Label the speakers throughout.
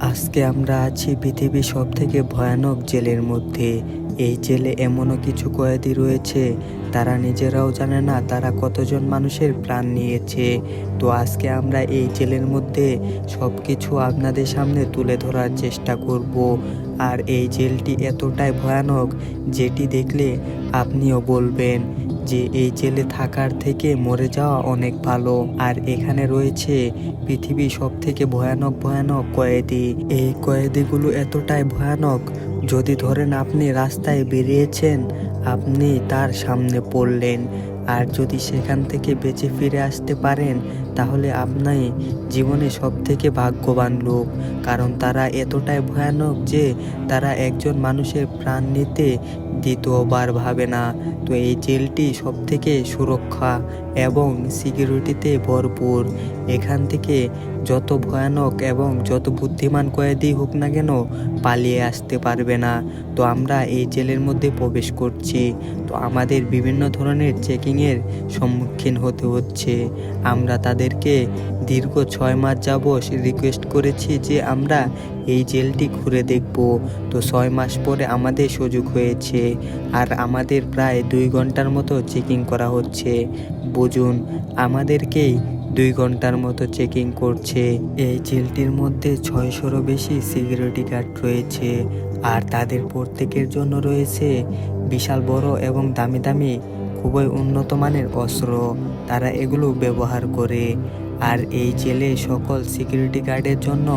Speaker 1: আজকে আমরা আছি পৃথিবীর সবথেকে ভয়ানক জেলের মধ্যে। এই জেলে এমনও কিছু কয়েদি রয়েছে, তারা নিজেরাও জানে না তারা কতজন মানুষের প্রাণ নিয়েছে। তো আজকে আমরা এই জেলের মধ্যে সব কিছু আপনাদের সামনে তুলে ধরার চেষ্টা করব। আর এই জেলটি এতটাই ভয়ানক, যেটি দেখলে আপনিও বলবেন যে এই জেলে থাকার থেকে মরে যাওয়া অনেক ভালো। আর এখানে রয়েছে পৃথিবীর সবথেকে ভয়ানক ভয়ানক কয়েদি। এই কয়েদিগুলো এতটাই ভয়ানক, যদি ধরেন আপনি রাস্তায় বেরিয়েছেন, আপনি তার সামনে পড়লেন, আর যদি সেখান থেকে বেঁচে ফিরে আসতে পারেন, তাহলে আপনি জীবনে সবথেকে ভাগ্যবান লোক। কারণ তারা এতটাই ভয়ানক যে তারা একজন মানুষের প্রাণ নিতে দ্বিতীয়বার ভাবে না। তো এই জেলটি সবথেকে সুরক্ষা এবং সিকিউরিটিতে ভরপুর। এখান থেকে যত ভয়ানক এবং যত বুদ্ধিমান কয়েদি হোক না কেন, পালিয়ে আসতে পারবে না। তো আমরা এই জেলের মধ্যে প্রবেশ করছি। তো আমাদের বিভিন্ন ধরনের চেকিংয়ের সম্মুখীন হতে হচ্ছে। আমরা তাদেরকে দীর্ঘ 6 মাস যাবৎ রিকোয়েস্ট করেছি যে আমরা এই জেলটি ঘুরে দেখব। তো 6 মাস পরে আমাদের সুযোগ হয়েছে। আর আমাদের প্রায় 2 ঘন্টার মতো চেকিং করা হচ্ছে। বুঝুন, আমাদেরকেই 2 ঘন্টার মতো চেকিং করছে। এই জেলটির মধ্যে 600-রও বেশি সিকিউরিটি গার্ড রয়েছে। আর তাদের প্রত্যেকের জন্য রয়েছে বিশাল বড় এবং দামি দামি খুবই উন্নত মানের অস্ত্র। তারা এগুলো ব্যবহার করে। আর এই জেলে সকল সিকিউরিটি গার্ডের জন্য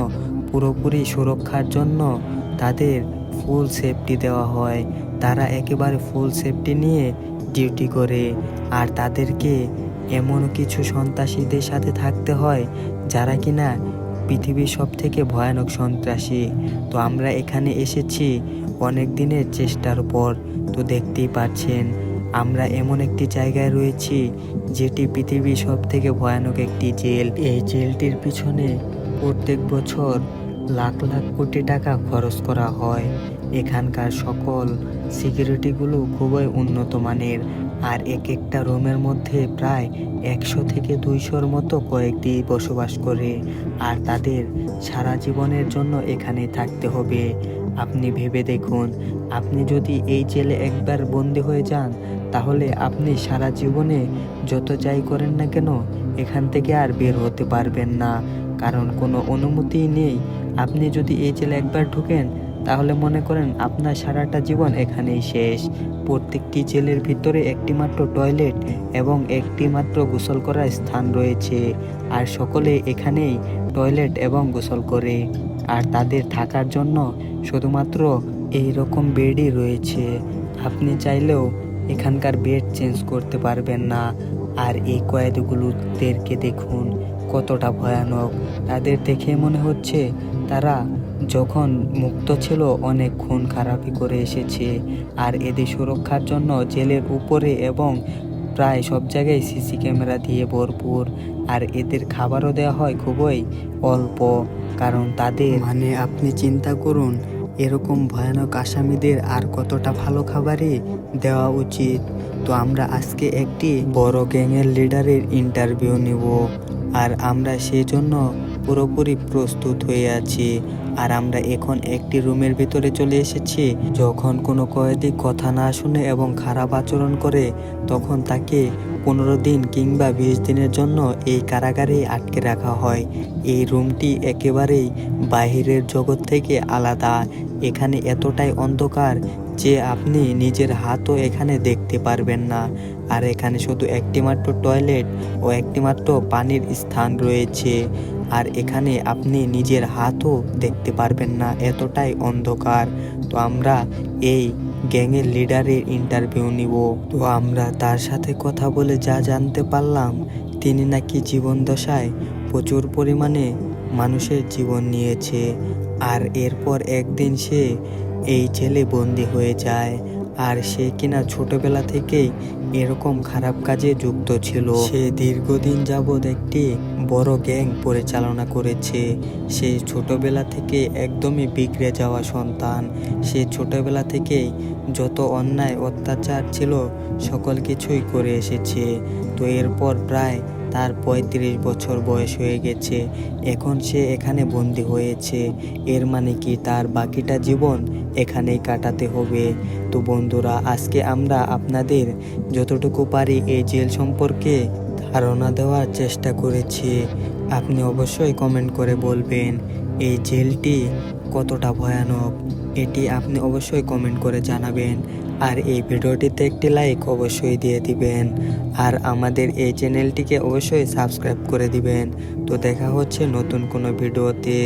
Speaker 1: পুরোপুরি সুরক্ষার জন্য তাদের ফুল সেফটি দেওয়া হয়। তারা একেবারে ফুল সেফটি নিয়ে ডিউটি করে। আর তাদেরকে এমন কিছু সন্ত্রাসীদের সাথে থাকতে হয় যারা কিনা পৃথিবীর সবথেকে ভয়ানক সন্ত্রাসী। তো আমরা এখানে এসেছি অনেক দিনের চেষ্টার পর। তো দেখতেই পাচ্ছেন আমরা এমন একটি জায়গায় রয়েছি যেটি পৃথিবীর সবথেকে ভয়ানক একটি জেল। এই জেলটির পিছনে প্রত্যেক বছর লাখ লাখ কোটি টাকা খরচ করা হয়। এখানকার সকল সিকিউরিটিগুলো খুবই উন্নত মানের। আর এক একটা রুমের মধ্যে প্রায় 100 থেকে 200-র মতো কয়েদি বসবাস করে। আর তাদের সারা জীবনের জন্য এখানে থাকতে হবে। আপনি ভেবে দেখুন, আপনি যদি এই জেলে একবার বন্দি হয়ে যান, তাহলে আপনি সারা জীবনে যত যাই করেন না কেন, এখান থেকে আর বের হতে পারবেন না। কারণ কোনো অনুমতিই নেই। আপনি যদি এই জেলে একবার ঢুকেন, তাহলে মনে করেন আপনার সারাটা জীবন এখানেই শেষ। প্রত্যেকটি জেলের ভিতরে একটি মাত্র টয়লেট এবং একটি মাত্র গোসল করার স্থান রয়েছে। আর সকলে এখানেই টয়লেট এবং গোসল করে। আর তাদের থাকার জন্য শুধুমাত্র এই রকম বেডই রয়েছে। আপনি চাইলেও এখানকার বেড চেঞ্জ করতে পারবেন না। আর এই কয়েদিগুলোদেরকে দেখুন কতটা ভয়ানক। তাদের দেখে মনে হচ্ছে তারা যখন মুক্ত ছিল অনেক খুন খারাপি করে এসেছে। আর এদের সুরক্ষার জন্য জেলের উপরে এবং প্রায় সব জায়গায় সিসি ক্যামেরা দিয়ে ভরপুর। আর এদের খাবারও দেওয়া হয় খুবই অল্প, কারণ তাদের আপনি চিন্তা করুন, এরকম ভয়ানক আসামিদের আর কতটা ভালো খাবারই দেওয়া উচিত। তো আমরা আজকে একটি বড় গ্যাংয়ের লিডারের ইন্টারভিউ নিব। আর আমরা সেই জন্য পুরোপুরি প্রস্তুত হয়ে আছি। আর আমরা এখন একটি রুমের ভিতরে চলে এসেছি। যখন কোনো কয়েদি কথা না শুনে এবং খারাপ আচরণ করে, তখন তাকে 15 দিন কিংবা 20 দিনের জন্য এই কারাগারে আটকে রাখা হয়। এই রুমটি একেবারেই বাহিরের জগৎ থেকে আলাদা। এখানে এতটাই অন্ধকার যে আপনি নিজের হাতও এখানে দেখতে পারবেন না। আর এখানে শুধু একটি মাত্র টয়লেট ও একটি মাত্র পানির স্থান রয়েছে। আর এখানে আপনি নিজের হাতও দেখতে পারবেন না, এতটাই অন্ধকার। তো আমরা এই গ্যাংয়ের লিডারের ইন্টারভিউ নিব। তো আমরা তার সাথে কথা বলে যা জানতে পারলাম, তিনি নাকি জীবনদশায় প্রচুর পরিমাণে মানুষের জীবন নিয়েছে। আর এরপর একদিন সে এই জেলে বন্দি হয়ে যায়। আর সে কিনা ছোটবেলা থেকেই এরকম খারাপ কাজে যুক্ত ছিল। সে দীর্ঘদিন যাবৎ একটি বড় গ্যাং পরিচালনা করেছে। সে ছোটবেলা থেকে একদমই বিগড়ে যাওয়া সন্তান। সে ছোটবেলা থেকেই যত অন্যায় অত্যাচার ছিল সকল কিছুই করে এসেছে। তো এরপর প্রায় তার ৩৫ বছর বয়স হয়ে গেছে। এখন সে এখানে বন্দি হয়েছে। এর মানে কি তার বাকিটা জীবন এখানেই কাটাতে হবে। তো বন্ধুরা, আজকে আমরা আপনাদের যতটুকু পারি এই জেল সম্পর্কে ধারণা দেওয়ার চেষ্টা করেছি। আপনি অবশ্যই কমেন্ট করে বলবেন এই জেলটি কতটা ভয়ানক, এটি আপনি অবশ্যই কমেন্ট করে জানাবেন। আর এই ভিডিওটিতে একটি লাইক অবশ্যই দিয়ে দিবেন। আর আমাদের এই চ্যানেলটিকে অবশ্যই সাবস্ক্রাইব করে দিবেন। তো দেখা হচ্ছে নতুন কোনো ভিডিওতে।